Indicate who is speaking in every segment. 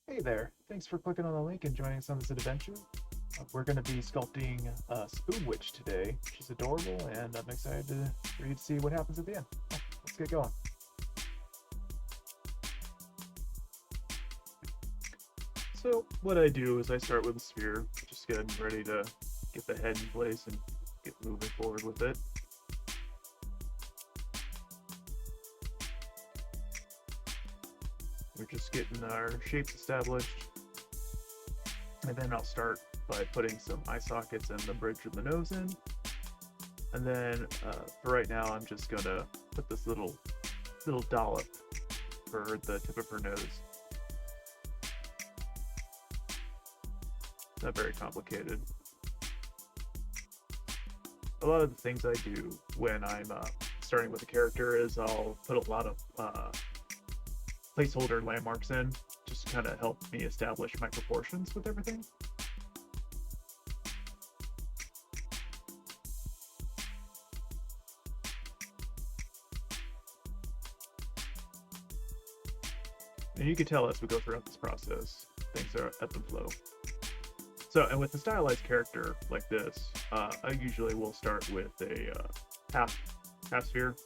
Speaker 1: Hey there, thanks for clicking on the link and joining us on this adventure. We're going to be sculpting Spoon Witch today. She's adorable and I'm excited for you to see what happens at the end. Let's get going. So what I do is I start with a sphere, just getting ready to get the head in place and get moving forward with it. We're just getting our shapes established, and then I'll start by putting some eye sockets and the bridge of the nose in. And then for right now, I'm just gonna put this little dollop for the tip of her nose. Not very complicated. A lot of the things I do when I'm starting with a character is I'll put a lot of placeholder landmarks in, just kind of help me establish my proportions with everything. And you can tell as we go throughout this process, things are ebb and flow. So, and with a stylized character like this, I usually will start with a half sphere.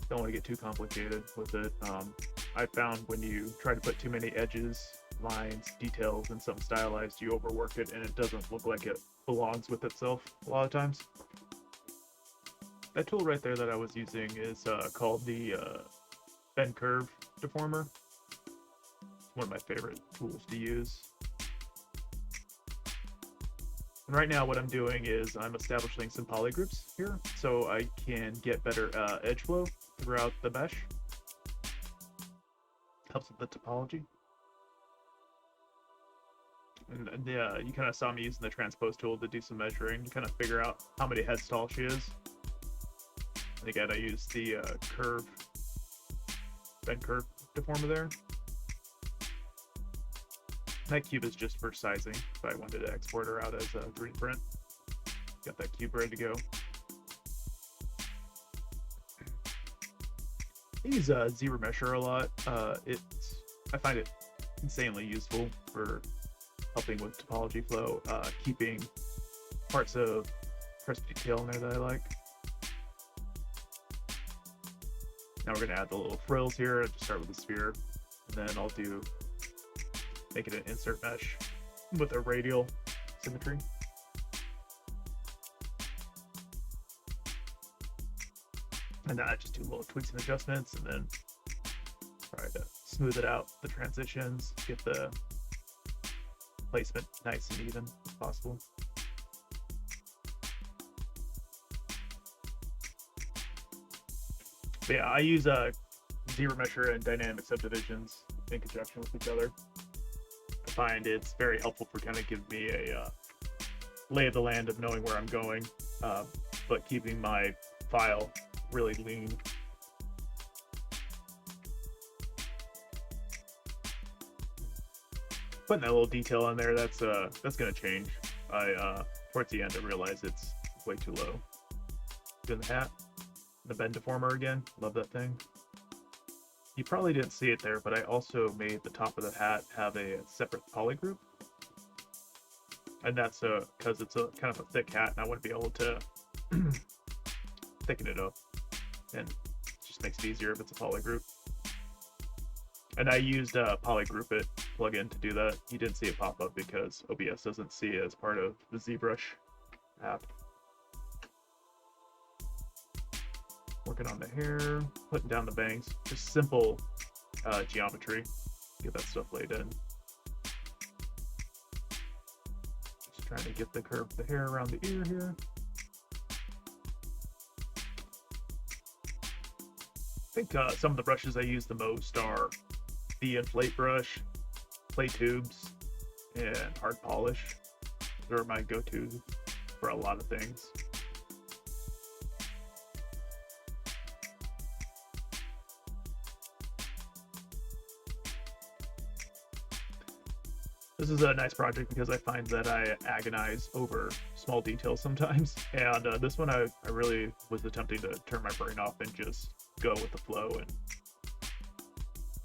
Speaker 1: Don't want to get too complicated with it. I found when you try to put too many edges, lines, details in something stylized, you overwork it and it doesn't look like it belongs with itself a lot of times. That tool right there that I was using is called the bend curve deformer. It's one of my favorite tools to use. And right now what I'm doing is I'm establishing some polygroups here so I can get better edge flow throughout the mesh. Helps with the topology. And you kind of saw me using the transpose tool to do some measuring to kind of figure out how many heads tall she is. And again, I used the bend curve deformer there. That cube is just for sizing if I wanted to export her out as a 3D print. Got that cube ready to go. I use ZRemesher a lot. I find it insanely useful for helping with topology flow, keeping parts of crisp detail in there that I like. Now we're going to add the little frills here. I'll just start with the sphere, and then I'll make it an insert mesh with a radial symmetry. And then I just do little tweaks and adjustments, and then try to smooth it out, the transitions, get the placement nice and even as possible. But yeah, I use ZRemesher and dynamic subdivisions in conjunction with each other. I find it's very helpful for kind of giving me a lay of the land of knowing where I'm going, but keeping my file really lean. Putting that little detail in there, that's gonna change. Towards the end I realize it's way too low. Doing the hat, the bend deformer again, love that thing. You probably didn't see it there, but I also made the top of the hat have a separate polygroup. And that's because it's a kind of a thick hat and I want to be able to thicken it up. And it just makes it easier if it's a polygroup. And I used Polygroup It plugin to do that. You didn't see it pop up because OBS doesn't see it as part of the ZBrush app. Working on the hair, putting down the bangs, just simple geometry. Get that stuff laid in. Just trying to get the curve of the hair around the ear here. I think some of the brushes I use the most are the inflate brush, play tubes, and hard polish. Those are my go-to for a lot of things. This is a nice project because I find that I agonize over small details sometimes, and this one I really was attempting to turn my brain off and just go with the flow and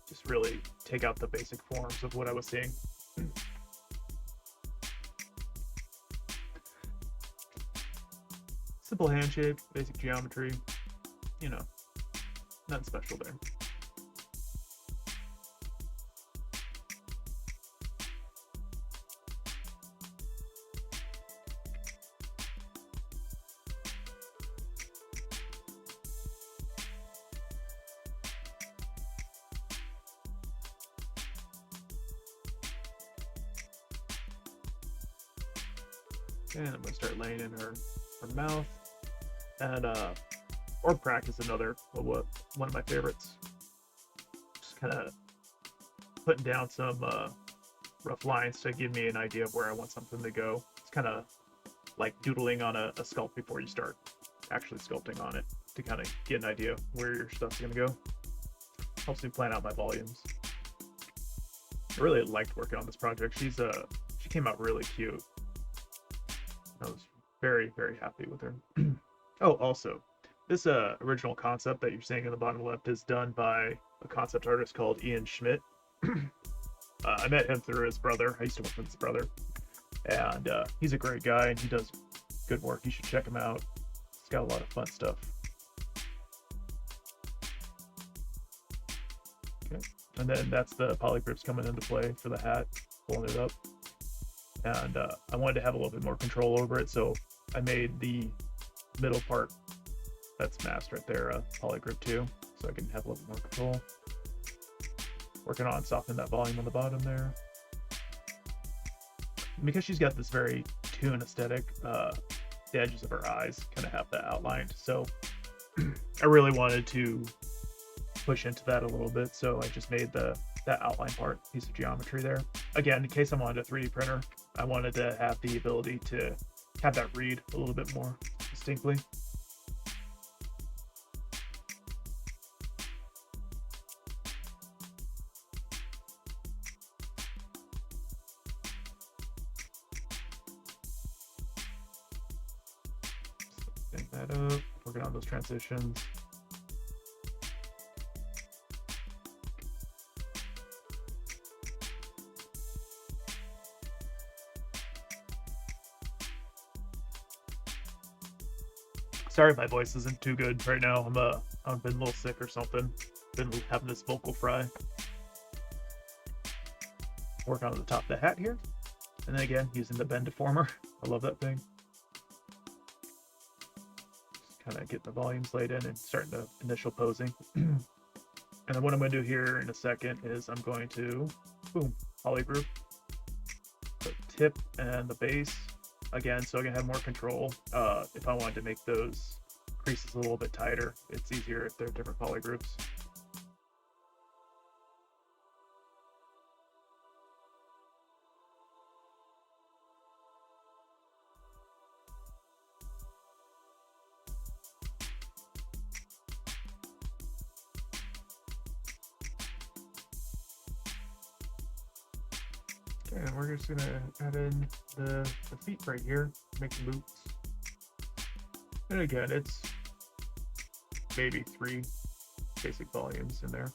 Speaker 1: just just really take out the basic forms of what I was seeing. Simple hand shape, basic geometry, you know, nothing special there. And I'm gonna start laying in her mouth, and orb crack is another one of my favorites. Just kind of putting down some rough lines to give me an idea of where I want something to go. It's kind of like doodling on a sculpt before you start actually sculpting on it, to kind of get an idea where your stuff's gonna go. Helps me plan out my volumes. I really liked working on this project. She came out really cute. I was very, very happy with her. Oh, also, this original concept that you're seeing in the bottom left is done by a concept artist called Ian Schmidt. I met him through his brother. I used to work with his brother. And he's a great guy, and he does good work. You should check him out. He's got a lot of fun stuff. Okay. And then that's the polygrips coming into play for the hat, pulling it up. And I wanted to have a little bit more control over it, so I made the middle part that's masked right there polygrip too, so I can have a little bit more control. Working on softening that volume on the bottom there. And because she's got this very toon aesthetic, the edges of her eyes kind of have that outlined, so I really wanted to push into that a little bit, so I just made that outline part, piece of geometry there. Again, in case I wanted a 3D printer, I wanted to have the ability to have that read a little bit more distinctly. Setting that up, working on those transitions. Sorry if my voice isn't too good right now. I've been a little sick or something. Been having this vocal fry. Working on the top of the hat here. And then again, using the bend deformer. I love that thing. Just kind of get the volumes laid in and starting the initial posing. And then what I'm going to do here in a second is I'm going to, boom, polygroup the tip and the base. Again, so I can have more control. If I wanted to make those creases a little bit tighter, it's easier if they're different polygroups. Okay, and we're just gonna add in the feet right here, make the boots. And again, it's maybe 3 basic volumes in there.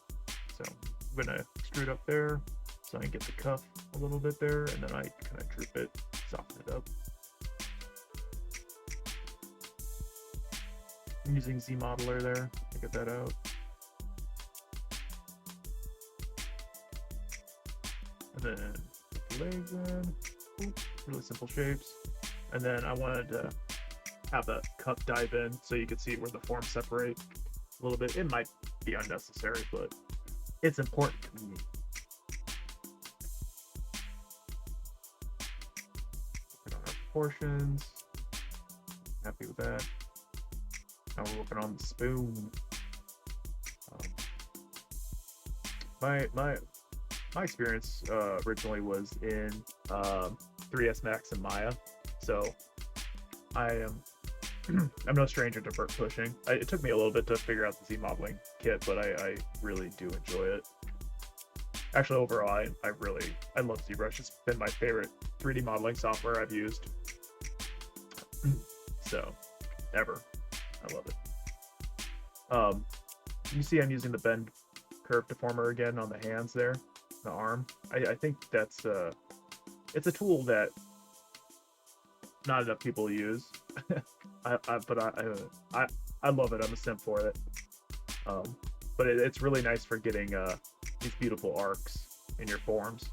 Speaker 1: So I'm gonna extrude up there so I can get the cuff a little bit there, and then I kind of droop it, soften it up. I'm using Z modeler there to get that out. And then put the legs in. Oops, really simple shapes. And then I wanted to have the cuff dive in so you could see where the forms separate a little bit. It might be unnecessary, but it's important to me. Working on our proportions. Happy with that. Now we're working on the spoon. My experience originally was in 3S Max and Maya, so I'm no stranger to burp pushing. It took me a little bit to figure out the Z modeling kit, but I really do enjoy it. Actually, overall, I love ZBrush. It's been my favorite 3D modeling software I've used. So, ever. I love it. You see I'm using the bend curve deformer again on the hands there, the arm. I think that's it's a tool that not enough people use. I love it. I'm a simp for it. But it's really nice for getting these beautiful arcs in your forms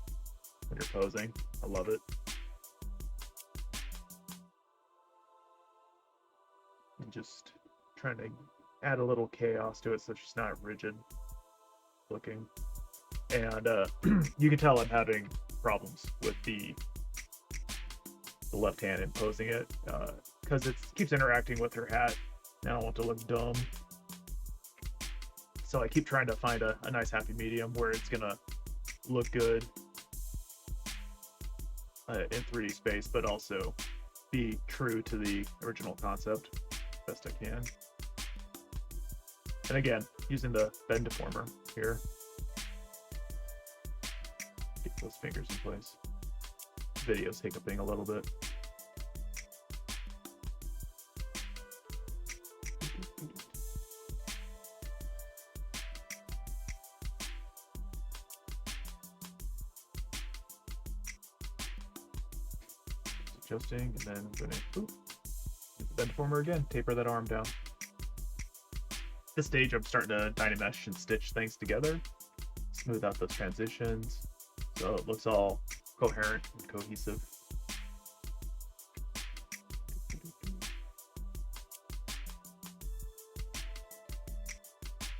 Speaker 1: when you're posing. I love it. And just trying to add a little chaos to it so she's not rigid looking. And you can tell I'm having problems with the left hand in posing it because it keeps interacting with her hat. I don't want to look dumb. So I keep trying to find a nice happy medium where it's gonna look good in 3D space, but also be true to the original concept best I can. And again, using the bend deformer here. Get those fingers in place. Video's hiccuping a little bit. Adjusting, and then I'm gonna bend deformer again, taper that arm down. This stage I'm starting to Dynamesh and stitch things together, smooth out those transitions, so it looks all coherent and cohesive.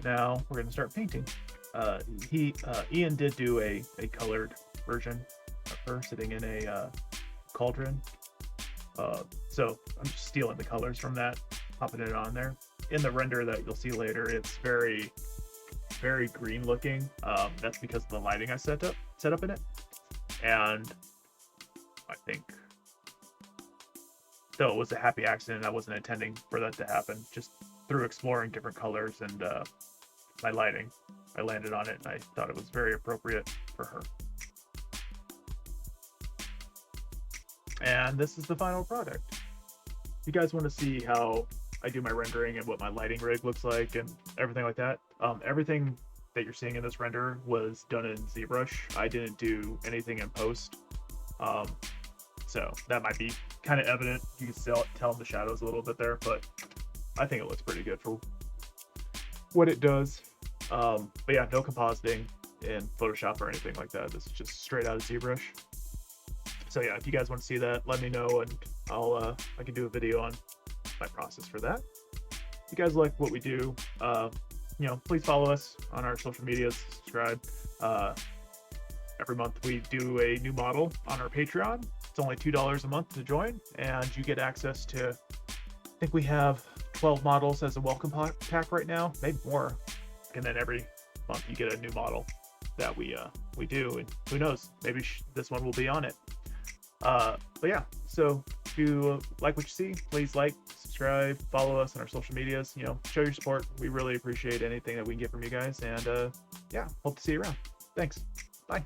Speaker 1: Now we're gonna start painting. Ian did do a colored version of her sitting in a cauldron. So I'm just stealing the colors from that, popping it on there. In the render that you'll see later, it's very, very green looking. That's because of the lighting I set up in it. And I think, though it was a happy accident, I wasn't intending for that to happen. Just through exploring different colors and my lighting, I landed on it and I thought it was very appropriate for her. And this is the final product. If you guys want to see how I do my rendering and what my lighting rig looks like and everything like that, everything that you're seeing in this render was done in ZBrush. I didn't do anything in post. So that might be kind of evident. You can still tell the shadows a little bit there, but I think it looks pretty good for what it does. But yeah, no compositing in Photoshop or anything like that. This is just straight out of ZBrush. So yeah, if you guys want to see that, let me know, and I can do a video on my process for that. If you guys like what we do, please follow us on our social medias, subscribe. Every month we do a new model on our Patreon. It's only $2 a month to join, and you get access to, I think we have 12 models as a welcome pack right now, maybe more. And then every month you get a new model that we do, and who knows, maybe this one will be on it. But yeah, so if you like what you see, please like, subscribe, follow us on our social medias, show your support. We really appreciate anything that we can get from you guys, and yeah, hope to see you around. Thanks. Bye.